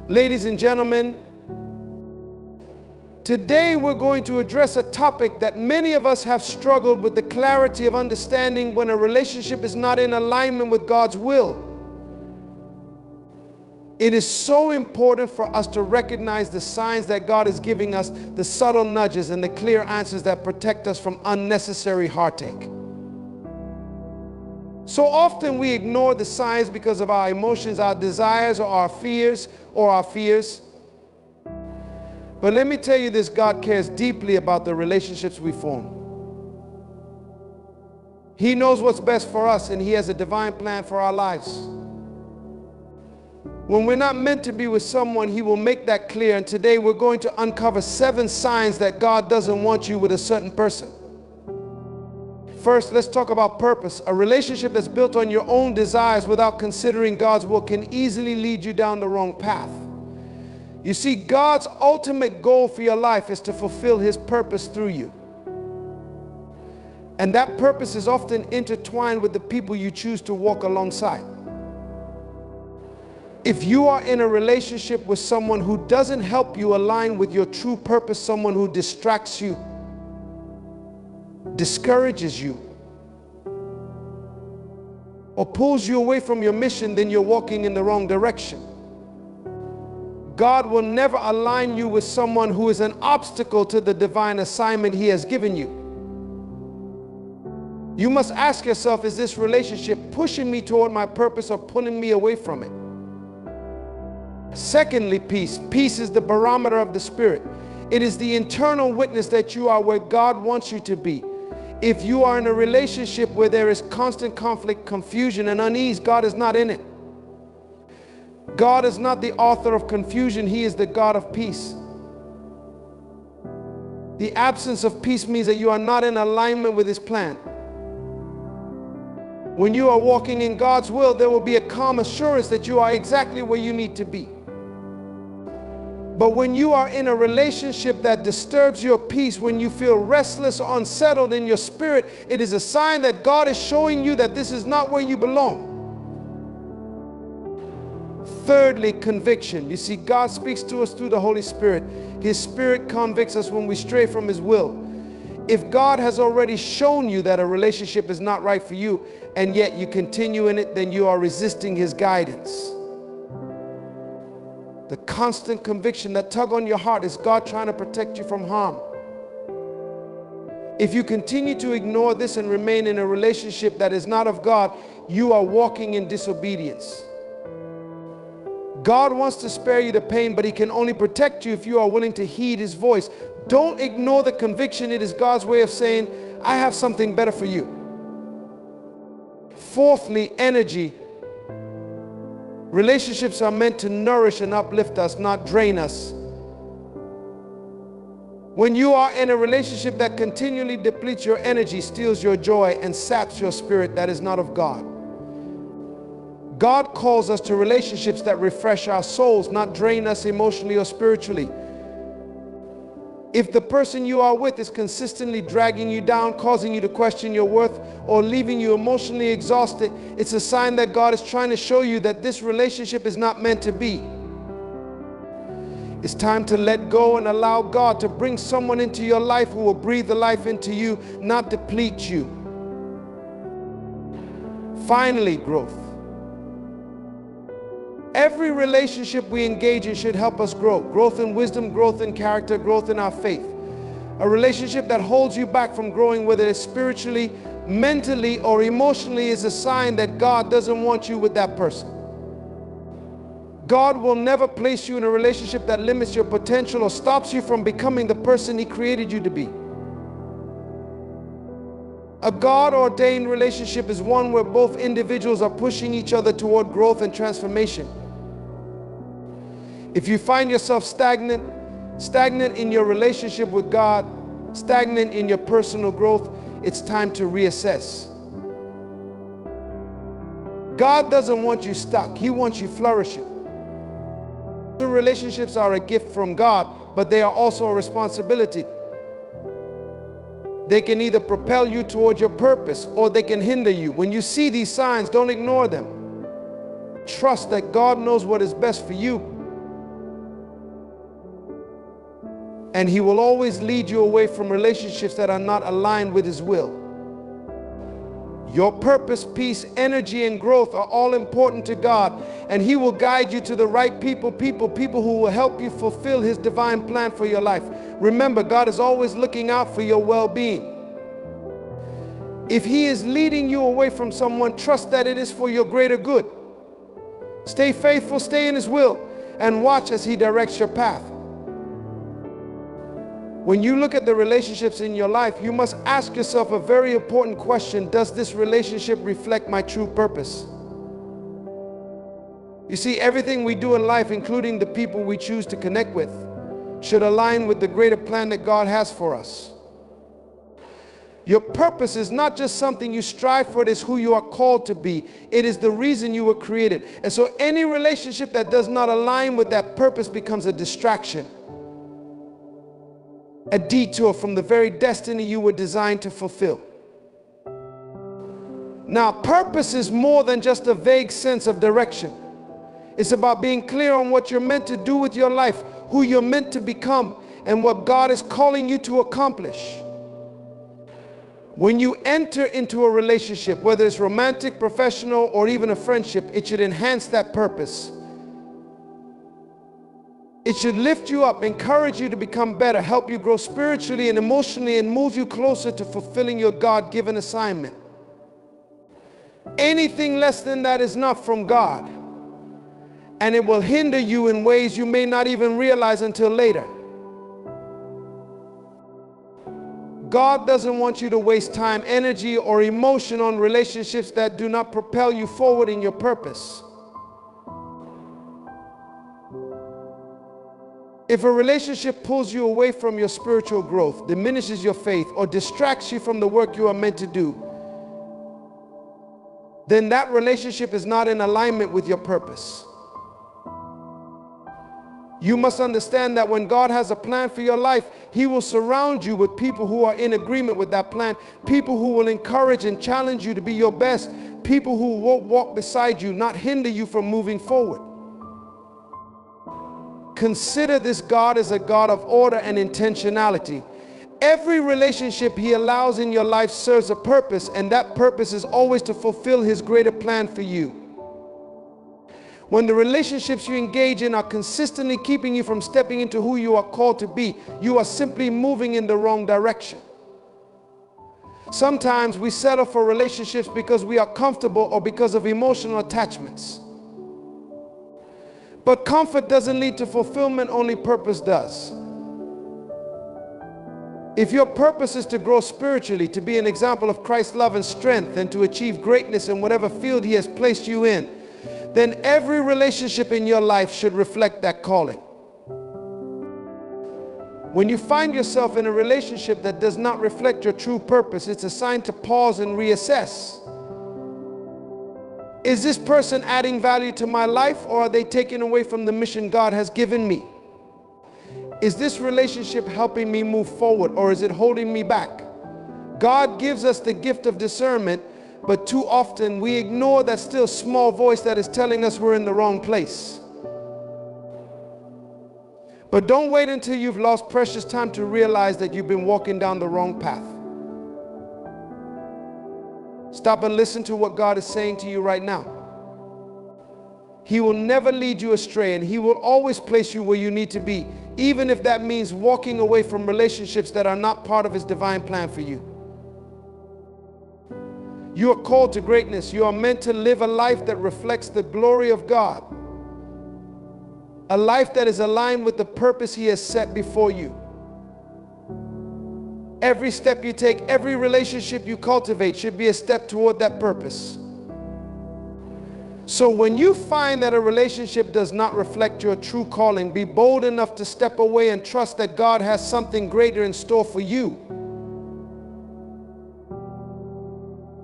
Ladies and gentlemen, today we're going to address a topic that many of us have struggled with, the clarity of understanding when a relationship is not in alignment with God's will. It is so important for us to recognize the signs that God is giving us, the subtle nudges and the clear answers that protect us from unnecessary heartache. So often we ignore the signs because of our emotions, our desires, or our fears. But let me tell you this, God cares deeply about the relationships we form. He knows what's best for us, and He has a divine plan for our lives. When we're not meant to be with someone, He will make that clear. And today we're going to uncover 7 signs that God doesn't want you with a certain person. First, let's talk about purpose. A relationship that's built on your own desires without considering God's will can easily lead you down the wrong path. You see, God's ultimate goal for your life is to fulfill His purpose through you. And that purpose is often intertwined with the people you choose to walk alongside. If you are in a relationship with someone who doesn't help you align with your true purpose, someone who distracts you, discourages you, or pulls you away from your mission, then you're walking in the wrong direction. God will never align you with someone who is an obstacle to the divine assignment He has given you. You must ask yourself, is this relationship pushing me toward my purpose or pulling me away from it? Secondly, peace. Peace is the barometer of the spirit. It is the internal witness that you are where God wants you to be. If you are in a relationship where there is constant conflict, confusion, and unease, God is not in it. God is not the author of confusion. He is the God of peace. The absence of peace means that you are not in alignment with His plan. When you are walking in God's will, there will be a calm assurance that you are exactly where you need to be. But when you are in a relationship that disturbs your peace, when you feel restless or unsettled in your spirit, it is a sign that God is showing you that this is not where you belong. Thirdly, conviction. You see, God speaks to us through the Holy Spirit. His Spirit convicts us when we stray from His will. If God has already shown you that a relationship is not right for you, and yet you continue in it, then you are resisting His guidance. The constant conviction, that tug on your heart, is God trying to protect you from harm. If you continue to ignore this and remain in a relationship that is not of God, you are walking in disobedience. God wants to spare you the pain, but He can only protect you if you are willing to heed His voice. Don't ignore the conviction. It is God's way of saying, I have something better for you. Fourthly, energy. Relationships are meant to nourish and uplift us, not drain us. When you are in a relationship that continually depletes your energy, steals your joy, and saps your spirit, that is not of God. God calls us to relationships that refresh our souls, not drain us emotionally or spiritually. If the person you are with is consistently dragging you down, causing you to question your worth, or leaving you emotionally exhausted, it's a sign that God is trying to show you that this relationship is not meant to be. It's time to let go and allow God to bring someone into your life who will breathe the life into you, not deplete you. Finally, growth. Every relationship we engage in should help us grow. Growth in wisdom, growth in character, growth in our faith. A relationship that holds you back from growing, whether it's spiritually, mentally, or emotionally, is a sign that God doesn't want you with that person. God will never place you in a relationship that limits your potential or stops you from becoming the person He created you to be. A God-ordained relationship is one where both individuals are pushing each other toward growth and transformation. If you find yourself stagnant in your relationship with God, stagnant in your personal growth, it's time to reassess. God doesn't want you stuck. He wants you flourishing. Relationships are a gift from God, but they are also a responsibility. They can either propel you towards your purpose or they can hinder you. When you see these signs, don't ignore them. Trust that God knows what is best for you. And He will always lead you away from relationships that are not aligned with His will. Your purpose, peace, energy, and growth are all important to God, and He will guide you to the right people who will help you fulfill His divine plan for your life. Remember, God is always looking out for your well-being. If He is leading you away from someone, trust that it is for your greater good. Stay faithful, stay in His will, and watch as He directs your path. When you look at the relationships in your life, you must ask yourself a very important question. Does this relationship reflect my true purpose? You see, everything we do in life, including the people we choose to connect with, should align with the greater plan that God has for us. Your purpose is not just something you strive for, it is who you are called to be. It is the reason you were created. And so any relationship that does not align with that purpose becomes a distraction, a detour from the very destiny you were designed to fulfill. Now, purpose is more than just a vague sense of direction. It's about being clear on what you're meant to do with your life, who you're meant to become, and what God is calling you to accomplish. When you enter into a relationship, whether it's romantic, professional, or even a friendship, it should enhance that purpose. It should lift you up, encourage you to become better, help you grow spiritually and emotionally, and move you closer to fulfilling your God-given assignment. Anything less than that is not from God, and it will hinder you in ways you may not even realize until later. God doesn't want you to waste time, energy, or emotion on relationships that do not propel you forward in your purpose. If a relationship pulls you away from your spiritual growth, diminishes your faith, or distracts you from the work you are meant to do, then that relationship is not in alignment with your purpose. You must understand that when God has a plan for your life, He will surround you with people who are in agreement with that plan, people who will encourage and challenge you to be your best, people who will walk beside you, not hinder you from moving forward. Consider this God as a God of order and intentionality. Every relationship He allows in your life serves a purpose, and that purpose is always to fulfill His greater plan for you. When the relationships you engage in are consistently keeping you from stepping into who you are called to be, you are simply moving in the wrong direction. Sometimes we settle for relationships because we are comfortable or because of emotional attachments. But comfort doesn't lead to fulfillment, only purpose does. If your purpose is to grow spiritually, to be an example of Christ's love and strength, and to achieve greatness in whatever field He has placed you in, then every relationship in your life should reflect that calling. When you find yourself in a relationship that does not reflect your true purpose, it's a sign to pause and reassess. Is this person adding value to my life, or are they taking away from the mission God has given me? Is this relationship helping me move forward, or is it holding me back? God gives us the gift of discernment, but too often we ignore that still small voice that is telling us we're in the wrong place. But don't wait until you've lost precious time to realize that you've been walking down the wrong path. Stop and listen to what God is saying to you right now. He will never lead you astray, and He will always place you where you need to be, even if that means walking away from relationships that are not part of His divine plan for you. You are called to greatness. You are meant to live a life that reflects the glory of God, a life that is aligned with the purpose He has set before you. Every step you take, every relationship you cultivate should be a step toward that purpose. So when you find that a relationship does not reflect your true calling, be bold enough to step away and trust that God has something greater in store for you.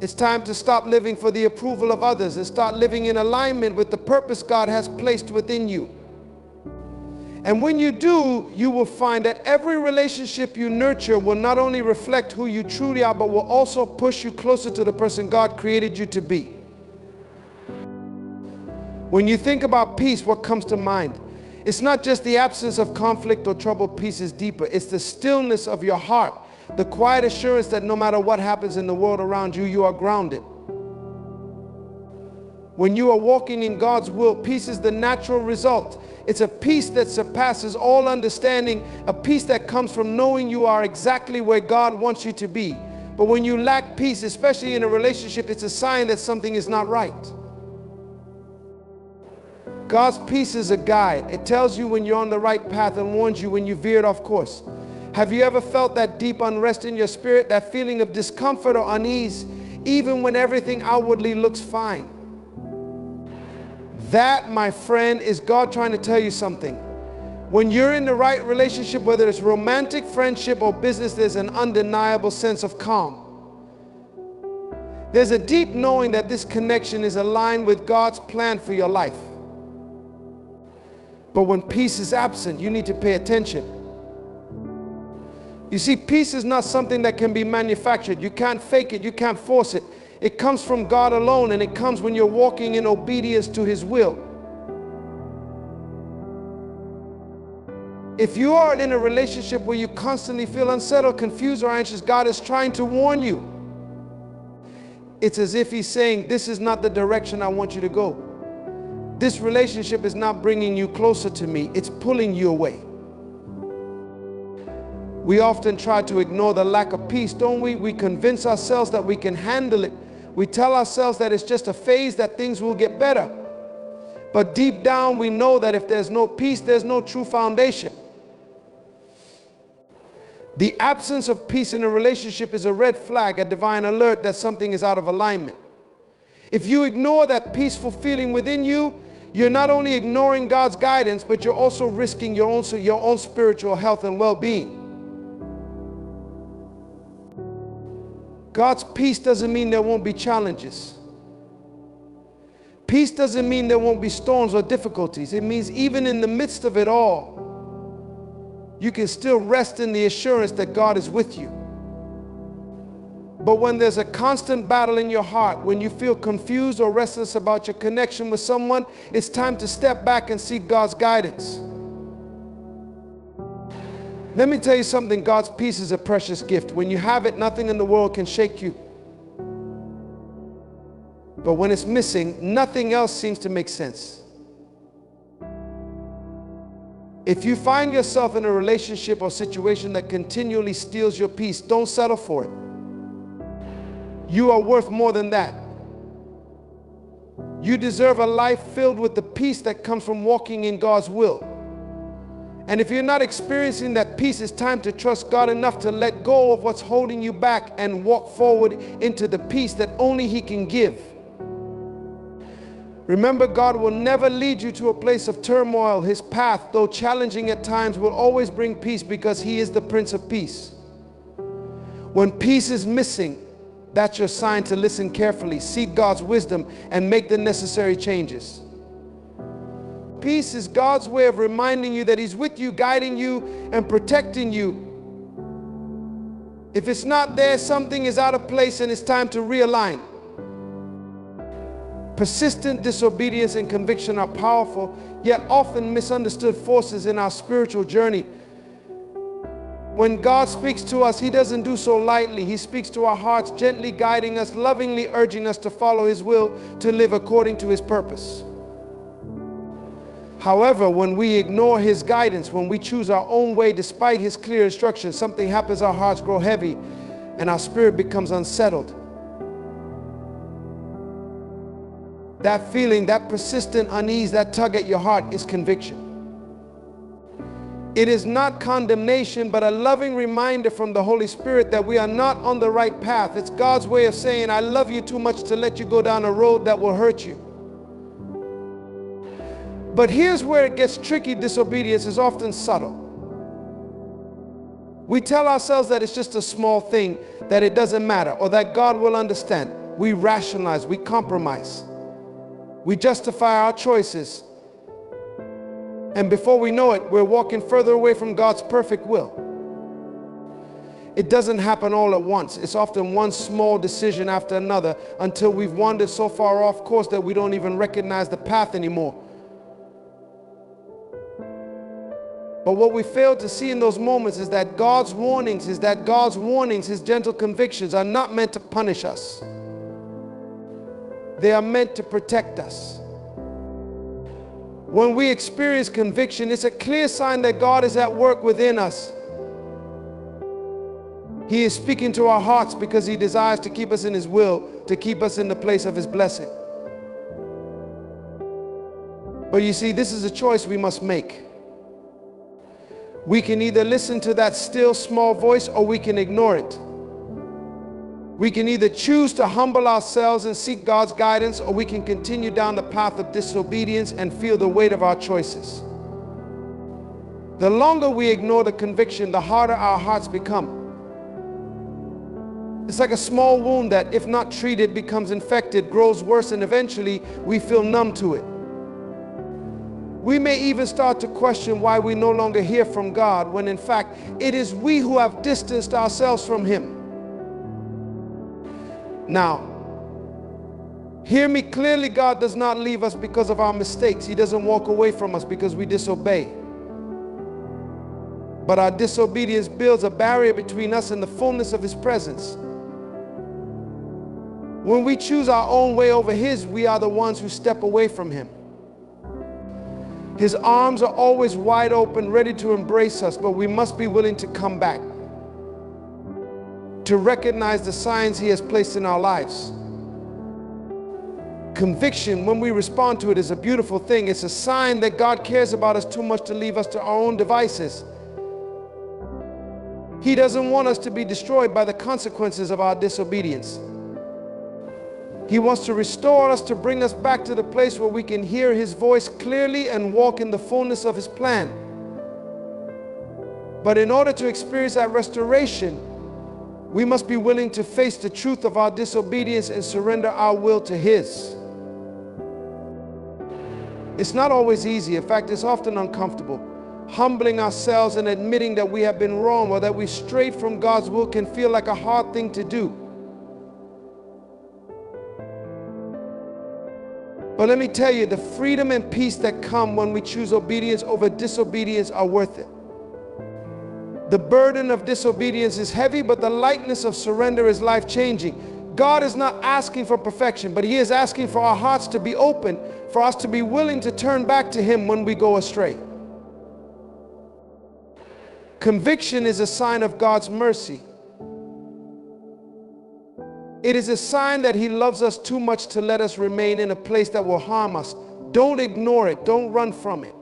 It's time to stop living for the approval of others and start living in alignment with the purpose God has placed within you. And when you do, you will find that every relationship you nurture will not only reflect who you truly are, but will also push you closer to the person God created you to be. When you think about peace, what comes to mind? It's not just the absence of conflict or trouble. Peace is deeper. It's the stillness of your heart, the quiet assurance that no matter what happens in the world around you, you are grounded. When you are walking in God's will, peace is the natural result. It's a peace that surpasses all understanding, a peace that comes from knowing you are exactly where God wants you to be. But when you lack peace, especially in a relationship, it's a sign that something is not right. God's peace is a guide. It tells you when you're on the right path and warns you when you veered off course. Have you ever felt that deep unrest in your spirit, that feeling of discomfort or unease, even when everything outwardly looks fine? That, my friend, is God trying to tell you something. When you're in the right relationship, whether it's romantic, friendship, or business, there's an undeniable sense of calm. There's a deep knowing that this connection is aligned with God's plan for your life. But when peace is absent, you need to pay attention. You see, peace is not something that can be manufactured. You can't fake it. You can't force it. It comes from God alone, and it comes when you're walking in obedience to His will. If you are in a relationship where you constantly feel unsettled, confused, or anxious, God is trying to warn you. It's as if He's saying, this is not the direction I want you to go. This relationship is not bringing you closer to me. It's pulling you away. We often try to ignore the lack of peace, don't we? We convince ourselves that we can handle it. We tell ourselves that it's just a phase, that things will get better. But deep down, we know that if there's no peace, there's no true foundation. The absence of peace in a relationship is a red flag, a divine alert that something is out of alignment. If you ignore that peaceful feeling within you, you're not only ignoring God's guidance, but you're also risking your own spiritual health and well-being. God's peace doesn't mean there won't be challenges. Peace doesn't mean there won't be storms or difficulties. It means even in the midst of it all, you can still rest in the assurance that God is with you. But when there's a constant battle in your heart, when you feel confused or restless about your connection with someone, it's time to step back and seek God's guidance. Let me tell you something, God's peace is a precious gift. When you have it, nothing in the world can shake you. But when it's missing, nothing else seems to make sense. If you find yourself in a relationship or situation that continually steals your peace, don't settle for it. You are worth more than that. You deserve a life filled with the peace that comes from walking in God's will. And if you're not experiencing that peace, it's time to trust God enough to let go of what's holding you back and walk forward into the peace that only He can give. Remember, God will never lead you to a place of turmoil. His path, though challenging at times, will always bring peace because He is the Prince of Peace. When peace is missing, that's your sign to listen carefully, seek God's wisdom, and make the necessary changes. Peace is God's way of reminding you that He's with you, guiding you, and protecting you. If it's not there, something is out of place and it's time to realign. Persistent disobedience and conviction are powerful, yet often misunderstood forces in our spiritual journey. When God speaks to us, He doesn't do so lightly. He speaks to our hearts, gently guiding us, lovingly urging us to follow His will, to live according to His purpose. However, when we ignore His guidance, when we choose our own way despite His clear instructions, something happens. Our hearts grow heavy and our spirit becomes unsettled. That feeling, that persistent unease, that tug at your heart is conviction. It is not condemnation, but a loving reminder from the Holy Spirit that we are not on the right path. It's God's way of saying, I love you too much to let you go down a road that will hurt you. But here's where it gets tricky. Disobedience is often subtle. We tell ourselves that it's just a small thing, that it doesn't matter, or that God will understand. We rationalize, we compromise. We justify our choices. And before we know it, we're walking further away from God's perfect will. It doesn't happen all at once. It's often one small decision after another until we've wandered so far off course that we don't even recognize the path anymore. But what we fail to see in those moments is that God's warnings, His gentle convictions are not meant to punish us. They are meant to protect us. When we experience conviction, it's a clear sign that God is at work within us. He is speaking to our hearts because He desires to keep us in His will, to keep us in the place of His blessing. But you see, this is a choice we must make. We can either listen to that still small voice or we can ignore it. We can either choose to humble ourselves and seek God's guidance, or we can continue down the path of disobedience and feel the weight of our choices. The longer we ignore the conviction, the harder our hearts become. It's like a small wound that, if not treated, becomes infected, grows worse, and eventually we feel numb to it. We may even start to question why we no longer hear from God, when in fact it is we who have distanced ourselves from Him. Now, hear me clearly, God does not leave us because of our mistakes. He doesn't walk away from us because we disobey. But our disobedience builds a barrier between us and the fullness of His presence. When we choose our own way over His, we are the ones who step away from Him. His arms are always wide open, ready to embrace us, but we must be willing to come back, to recognize the signs He has placed in our lives. Conviction, when we respond to it, is a beautiful thing. It's a sign that God cares about us too much to leave us to our own devices. He doesn't want us to be destroyed by the consequences of our disobedience. He wants to restore us, to bring us back to the place where we can hear His voice clearly and walk in the fullness of His plan. But in order to experience that restoration, we must be willing to face the truth of our disobedience and surrender our will to His. It's not always easy. In fact, it's often uncomfortable. Humbling ourselves and admitting that we have been wrong or that we strayed from God's will can feel like a hard thing to do. But let me tell you, the freedom and peace that come when we choose obedience over disobedience are worth it. The burden of disobedience is heavy, but the lightness of surrender is life-changing. God is not asking for perfection, but He is asking for our hearts to be open, for us to be willing to turn back to Him when we go astray. Conviction is a sign of God's mercy. It is a sign that He loves us too much to let us remain in a place that will harm us. Don't ignore it. Don't run from it.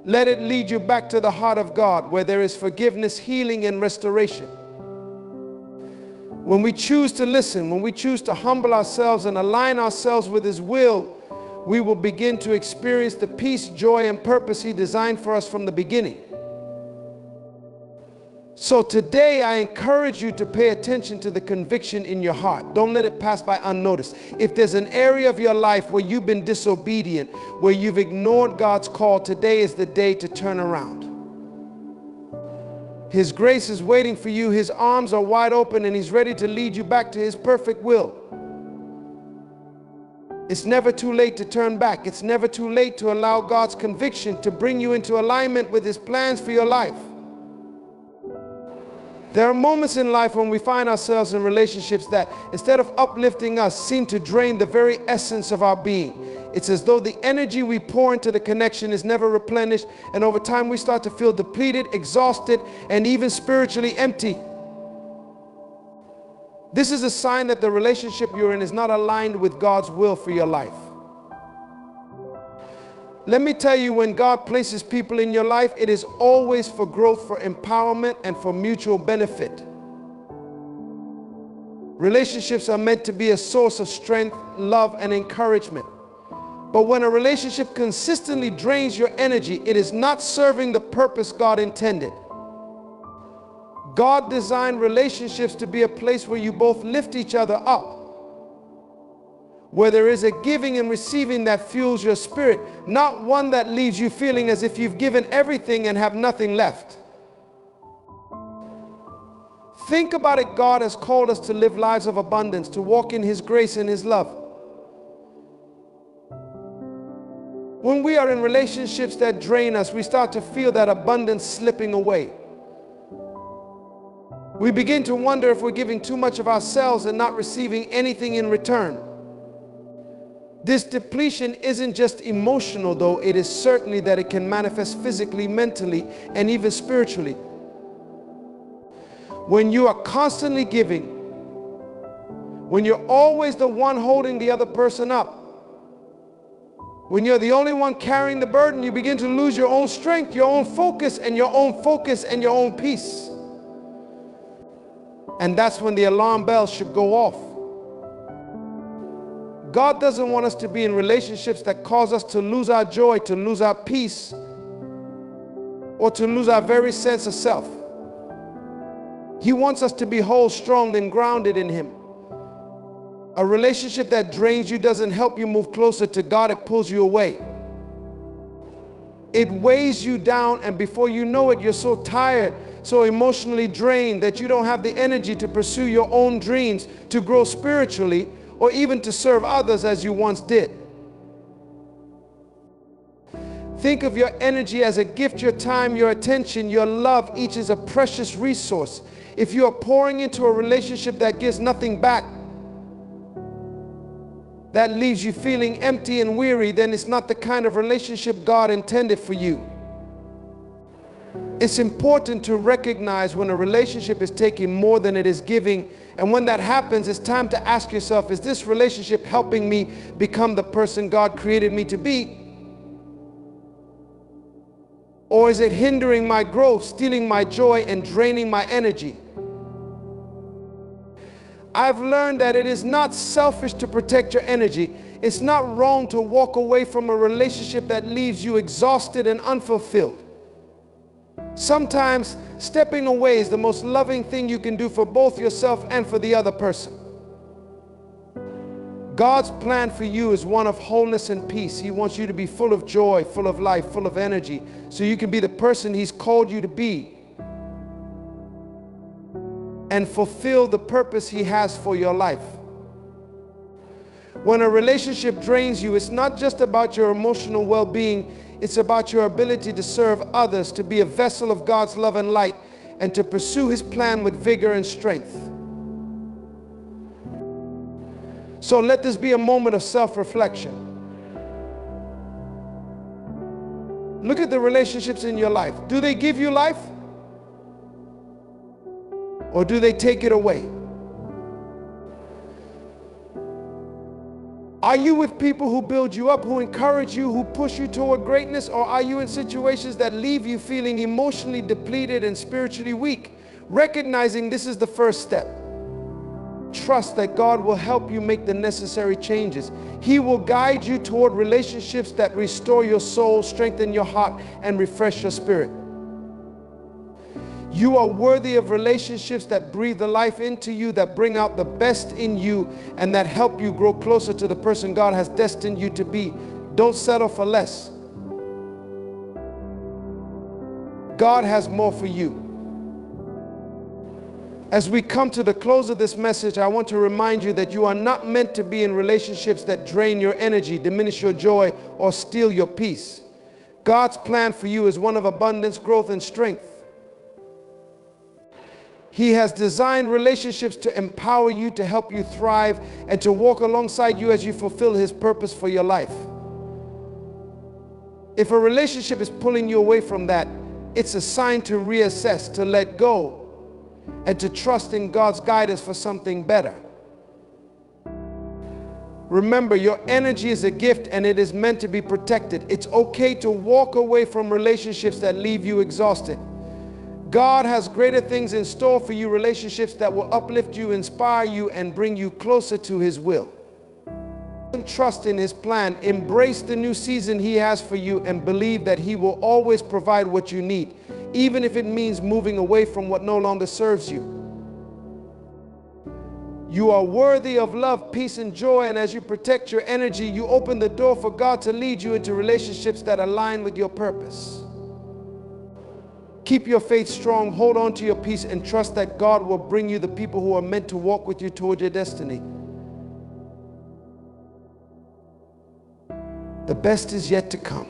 Let it lead you back to the heart of God, where there is forgiveness, healing, and restoration. When we choose to listen, when we choose to humble ourselves and align ourselves with His will, we will begin to experience the peace, joy, and purpose He designed for us from the beginning. So today I encourage you to pay attention to the conviction in your heart. Don't let it pass by unnoticed. If there's an area of your life where you've been disobedient, where you've ignored God's call, today is the day to turn around. His grace is waiting for you. His arms are wide open and He's ready to lead you back to His perfect will. It's never too late to turn back. It's never too late to allow God's conviction to bring you into alignment with His plans for your life. There are moments in life when we find ourselves in relationships that, instead of uplifting us, seem to drain the very essence of our being. It's as though the energy we pour into the connection is never replenished, and over time we start to feel depleted, exhausted, and even spiritually empty. This is a sign that the relationship you're in is not aligned with God's will for your life. Let me tell you, when God places people in your life, it is always for growth, for empowerment, and for mutual benefit. Relationships are meant to be a source of strength, love, and encouragement. But when a relationship consistently drains your energy, it is not serving the purpose God intended. God designed relationships to be a place where you both lift each other up, where there is a giving and receiving that fuels your spirit, not one that leaves you feeling as if you've given everything and have nothing left. Think about it. God has called us to live lives of abundance, to walk in His grace and His love. When we are in relationships that drain us, we start to feel that abundance slipping away. We begin to wonder if we're giving too much of ourselves and not receiving anything in return. This depletion isn't just emotional, though. It is certainly that it can manifest physically, mentally, and even spiritually. When you are constantly giving, when you're always the one holding the other person up, when you're the only one carrying the burden, you begin to lose your own strength, your own focus, and your own peace. And that's when the alarm bells should go off. God doesn't want us to be in relationships that cause us to lose our joy, to lose our peace, or to lose our very sense of self. He wants us to be whole, strong, and grounded in Him. A relationship that drains you doesn't help you move closer to God, it pulls you away. It weighs you down, and before you know it, you're so tired, so emotionally drained that you don't have the energy to pursue your own dreams, to grow spiritually, or even to serve others as you once did. Think of your energy as a gift. Your time, your attention, your love, each is a precious resource. If you are pouring into a relationship that gives nothing back, that leaves you feeling empty and weary, then it's not the kind of relationship God intended for you. It's important to recognize when a relationship is taking more than it is giving, and when that happens, it's time to ask yourself, is this relationship helping me become the person God created me to be? Or is it hindering my growth, stealing my joy, and draining my energy? I've learned that it is not selfish to protect your energy. It's not wrong to walk away from a relationship that leaves you exhausted and unfulfilled. Sometimes stepping away is the most loving thing you can do for both yourself and for the other person. God's plan for you is one of wholeness and peace. He wants you to be full of joy, full of life, full of energy, so you can be the person He's called you to be and fulfill the purpose He has for your life. When a relationship drains you, it's not just about your emotional well-being, it's about your ability to serve others, to be a vessel of God's love and light, and to pursue His plan with vigor and strength. So let this be a moment of self-reflection. Look at the relationships in your life. Do they give you life? Or do they take it away? Are you with people who build you up, who encourage you, who push you toward greatness? Or are you in situations that leave you feeling emotionally depleted and spiritually weak? Recognizing this is the first step. Trust that God will help you make the necessary changes. He will guide you toward relationships that restore your soul, strengthen your heart, and refresh your spirit. You are worthy of relationships that breathe the life into you, that bring out the best in you, and that help you grow closer to the person God has destined you to be. Don't settle for less. God has more for you. As we come to the close of this message, I want to remind you that you are not meant to be in relationships that drain your energy, diminish your joy, or steal your peace. God's plan for you is one of abundance, growth, and strength. He has designed relationships to empower you, to help you thrive, and to walk alongside you as you fulfill His purpose for your life. If a relationship is pulling you away from that, it's a sign to reassess, to let go, and to trust in God's guidance for something better. Remember, your energy is a gift and it is meant to be protected. It's okay to walk away from relationships that leave you exhausted. God has greater things in store for you, relationships that will uplift you, inspire you, and bring you closer to His will. Trust in His plan. Embrace the new season He has for you and believe that He will always provide what you need, even if it means moving away from what no longer serves you. You are worthy of love, peace, and joy, and as you protect your energy, you open the door for God to lead you into relationships that align with your purpose. Keep your faith strong, hold on to your peace, and trust that God will bring you the people who are meant to walk with you toward your destiny. The best is yet to come.